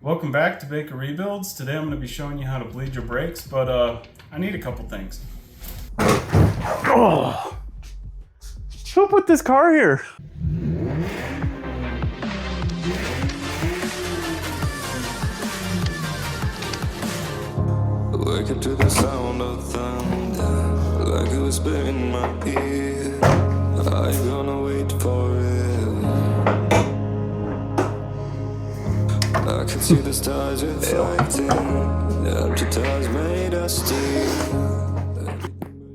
Welcome back to Baker Rebuilds. Today I'm going to be showing you how to bleed your brakes, but I need a couple things. Oh, who put this car here? Wake up to the sound of thunder, like it was in my ear. Are you gonna wait forever? I can see the stars reflecting, the empty tires made us steal.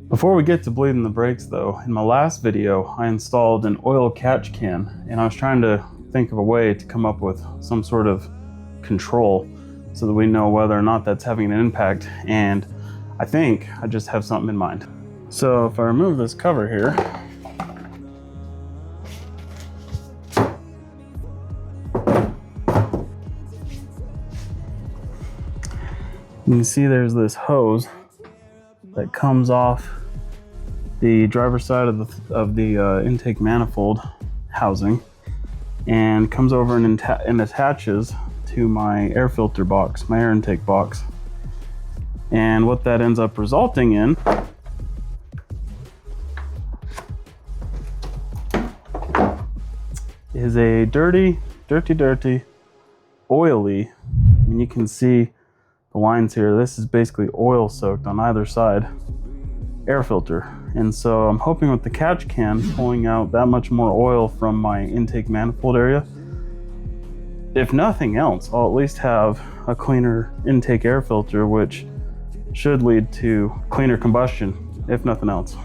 Before we get to bleeding the brakes though, in my last video I installed an oil catch can, and I was trying to think of a way to come up with some sort of control so that we know whether or not that's having an impact, and I think I just have something in mind. So if I remove this cover here, you can see there's this hose that comes off the driver's side of the intake manifold housing and comes over and attaches to my air filter box, my air intake box. And what that ends up resulting in is a dirty, oily, and you can see the lines here. This is basically oil soaked on either side air filter. And so I'm hoping with the catch can pulling out that much more oil from my intake manifold area, if nothing else, I'll at least have a cleaner intake air filter, which should lead to cleaner combustion, if nothing else.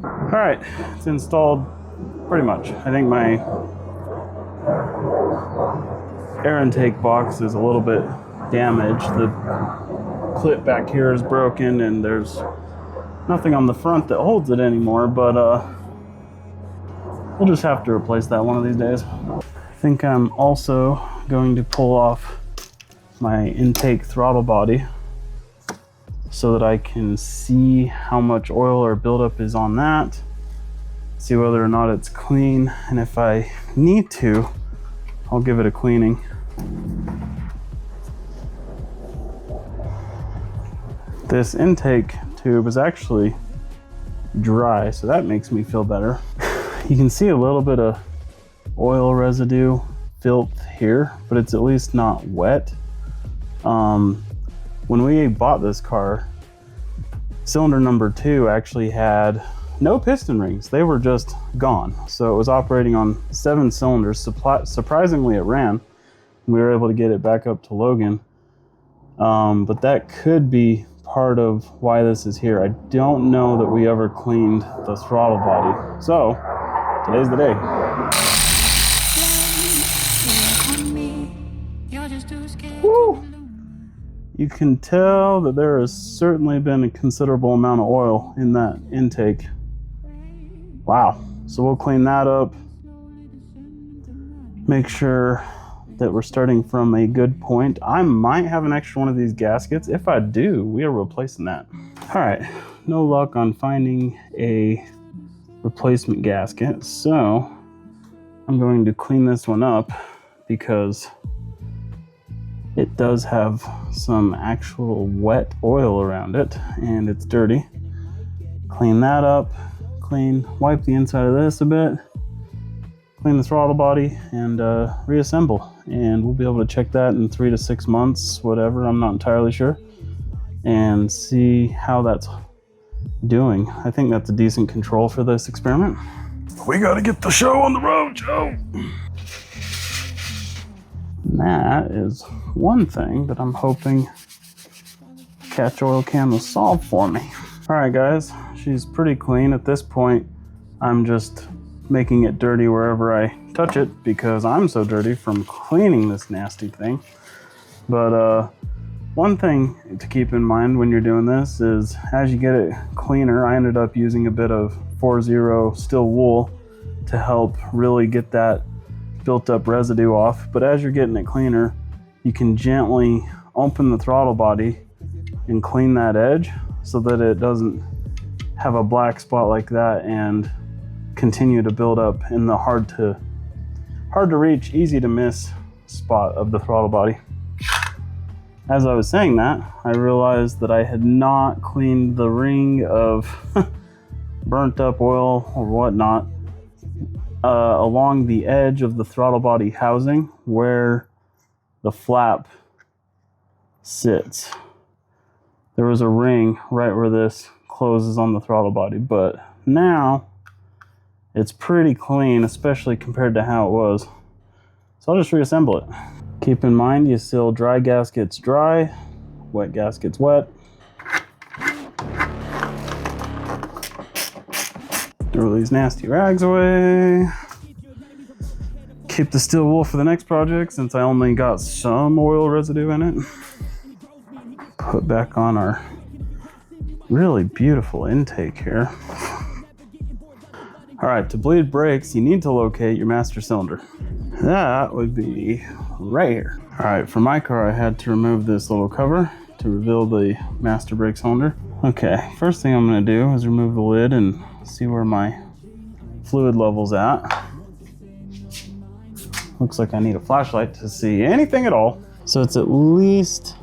All right, it's installed pretty much. I think my air intake box is a little bit damaged. The clip back here is broken and there's nothing on the front that holds it anymore, but we'll just have to replace that one of these days. I think I'm also going to pull off my intake throttle body so that I can see how much oil or buildup is on that, see whether or not it's clean, and if I need to, I'll give it a cleaning. This intake tube is actually dry, so that makes me feel better. You can see a little bit of oil residue, filth here, but it's at least not wet. When we bought this car, cylinder number 2 actually had no piston rings. They were just gone. So it was operating on 7 cylinders. Surprisingly, it ran. We were able to get it back up to Logan. But that could be part of why this is here. I don't know that we ever cleaned the throttle body. So today's the day. Woo! You can tell that there has certainly been a considerable amount of oil in that intake. Wow. So we'll clean that up. Make sure that we're starting from a good point. I might have an extra one of these gaskets. If I do, we are replacing that. All right, no luck on finding a replacement gasket. So I'm going to clean this one up because it does have some actual wet oil around it and it's dirty. Clean that up, wipe the inside of this a bit, clean the throttle body, and reassemble. And we'll be able to check that in 3 to 6 months, whatever, I'm not entirely sure, and see how that's doing. I think that's a decent control for this experiment. We gotta get the show on the road, Joe. And that is one thing that I'm hoping catch oil can will solve for me. All right, guys, she's pretty clean at this point. I'm just making it dirty wherever I touch it because I'm so dirty from cleaning this nasty thing. But one thing to keep in mind when you're doing this is as you get it cleaner, I ended up using a bit of 4-0 steel wool to help really get that built up residue off. But as you're getting it cleaner, you can gently open the throttle body and clean that edge so that it doesn't have a black spot like that and continue to build up in the hard to reach, easy to miss spot of the throttle body. As I was saying that, I realized that I had not cleaned the ring of burnt up oil or whatnot along the edge of the throttle body housing where the flap sits. There was a ring right where this closes on the throttle body, but now it's pretty clean, especially compared to how it was. So I'll just reassemble it. Keep in mind, you seal dry gaskets dry, wet gaskets wet. Throw these nasty rags away. Keep the steel wool for the next project since I only got some oil residue in it. Put back on our really beautiful intake here. All right, to bleed brakes, you need to locate your master cylinder. That would be right here. All right, for my car, I had to remove this little cover to reveal the master brake cylinder. Okay, first thing I'm gonna do is remove the lid and see where my fluid level's at. Looks like I need a flashlight to see anything at all. So it's at least,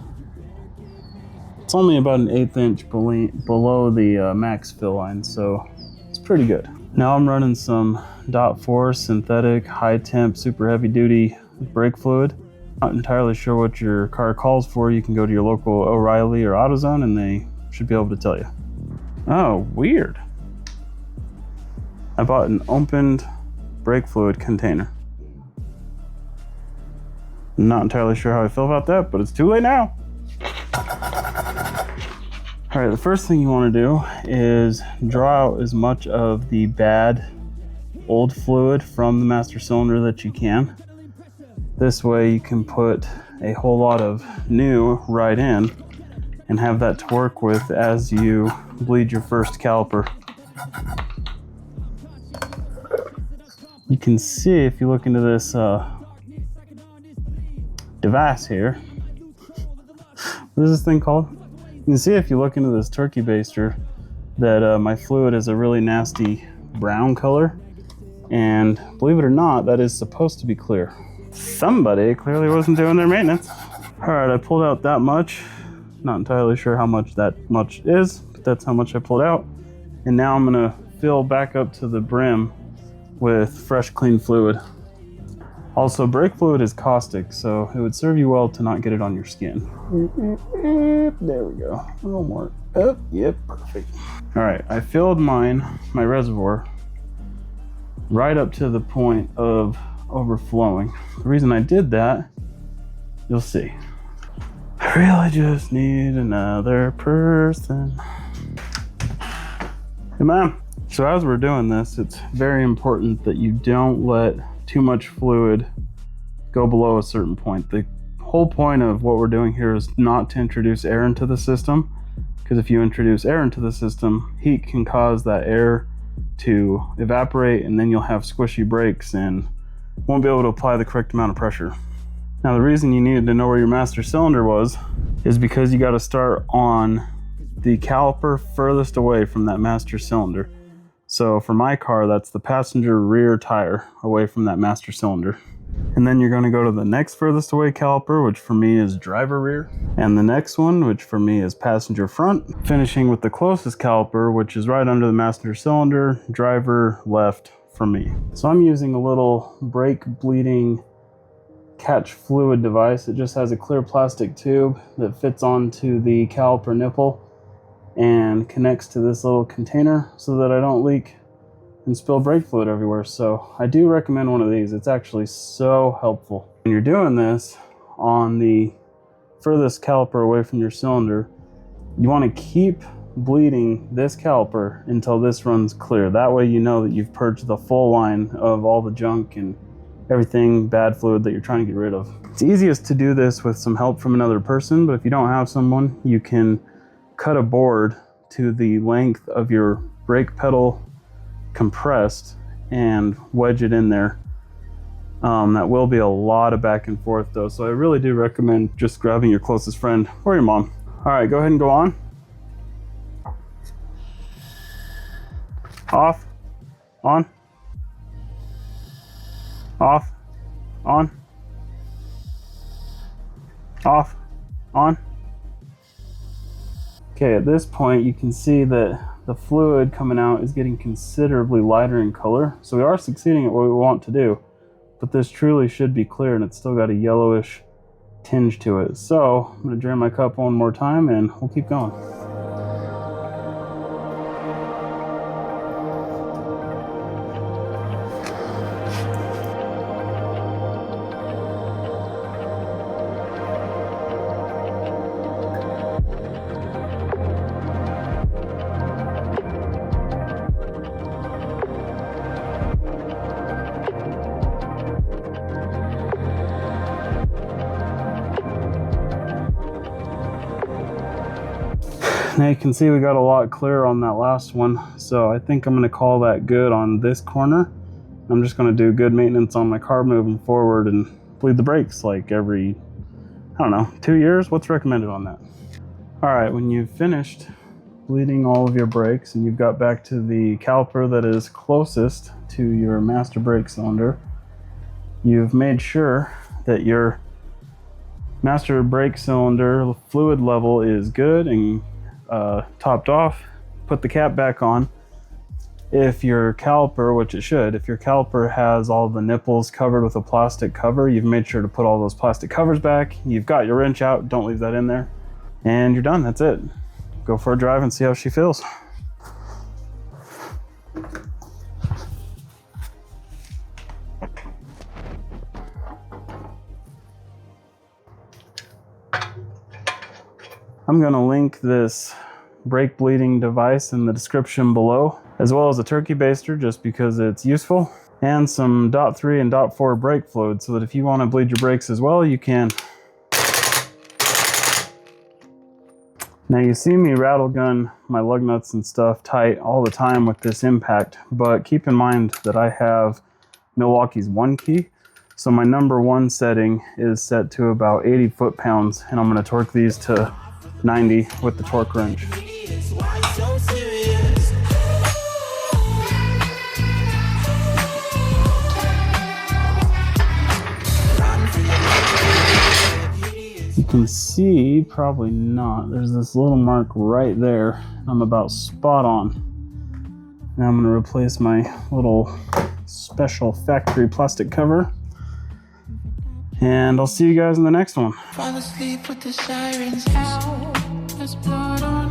it's only about an 1/8 inch below the max fill line, so it's pretty good. Now I'm running some .4 synthetic high temp super heavy duty brake fluid. Not entirely sure what your car calls for. You can go to your local O'Reilly or AutoZone and they should be able to tell you. Oh, weird. I bought an opened brake fluid container. I'm not entirely sure how I feel about that, but it's too late now. All right, the first thing you want to do is draw out as much of the bad old fluid from the master cylinder that you can. This way you can put a whole lot of new right in and have that to work with as you bleed your first caliper. You can see if you look into this device here. What is this thing called? You can see if you look into this turkey baster that my fluid is a really nasty brown color, and believe it or not, that is supposed to be clear. Somebody clearly wasn't doing their maintenance. All right, I pulled out that much. Not entirely sure how much that much is, but that's how much I pulled out. And now I'm gonna fill back up to the brim with fresh, clean fluid. Also, brake fluid is caustic, so it would serve you well to not get it on your skin. There we go. A little more. Oh, yep, perfect. All right, I filled my reservoir right up to the point of overflowing. The reason I did that, you'll see. I really just need another person. Hey, man. So as we're doing this, it's very important that you don't let too much fluid go below a certain point. The whole point of what we're doing here is not to introduce air into the system, because if you introduce air into the system, heat can cause that air to evaporate, and then you'll have squishy brakes and won't be able to apply the correct amount of pressure. Now, the reason you needed to know where your master cylinder was is because you got to start on the caliper furthest away from that master cylinder. So for my car, that's the passenger rear tire away from that master cylinder. And then you're going to go to the next furthest away caliper, which for me is driver rear, and the next one, which for me is passenger front, finishing with the closest caliper, which is right under the master cylinder, driver left for me. So I'm using a little brake bleeding catch fluid device. It just has a clear plastic tube that fits onto the caliper nipple and connects to this little container so that I don't leak and spill brake fluid everywhere. So I do recommend one of these. It's actually so helpful. When you're doing this on the furthest caliper away from your cylinder, you want to keep bleeding this caliper until this runs clear. That way you know that you've purged the full line of all the junk and everything bad fluid that you're trying to get rid of. It's easiest to do this with some help from another person, but if you don't have someone, you can cut a board to the length of your brake pedal compressed and wedge it in there. That will be a lot of back and forth though, so I really do recommend just grabbing your closest friend or your mom. All right, go ahead and go on. Off, on. Off, on, off, on. Okay, at this point you can see that the fluid coming out is getting considerably lighter in color. So we are succeeding at what we want to do, but this truly should be clear and it's still got a yellowish tinge to it. So I'm gonna drain my cup one more time and we'll keep going. Now you can see we got a lot clearer on that last one, so I think I'm going to call that good on this corner. I'm just going to do good maintenance on my car moving forward and bleed the brakes like every, I don't know, 2 years? What's recommended on that? All right, when you've finished bleeding all of your brakes and you've got back to the caliper that is closest to your master brake cylinder, you've made sure that your master brake cylinder fluid level is good and topped off. Put the cap back on. If your caliper, which it should, if your caliper has all the nipples covered with a plastic cover, you've made sure to put all those plastic covers back. You've got your wrench out, don't leave that in there. And you're done, that's it. Go for a drive and see how she feels. I'm gonna link this brake bleeding device in the description below, as well as a turkey baster just because it's useful, and some .3 and .4 brake fluid so that if you want to bleed your brakes as well, you can. Now you see me rattle gun my lug nuts and stuff tight all the time with this impact, but keep in mind that I have Milwaukee's 1 key, so my number 1 setting is set to about 80 foot-pounds, and I'm going to torque these to 90 with the torque wrench. You can see, probably not, there's this little mark right there. I'm about spot on. Now I'm going to replace my little special factory plastic cover. And I'll see you guys in the next one. Fall asleep with the sirens out. There's blood on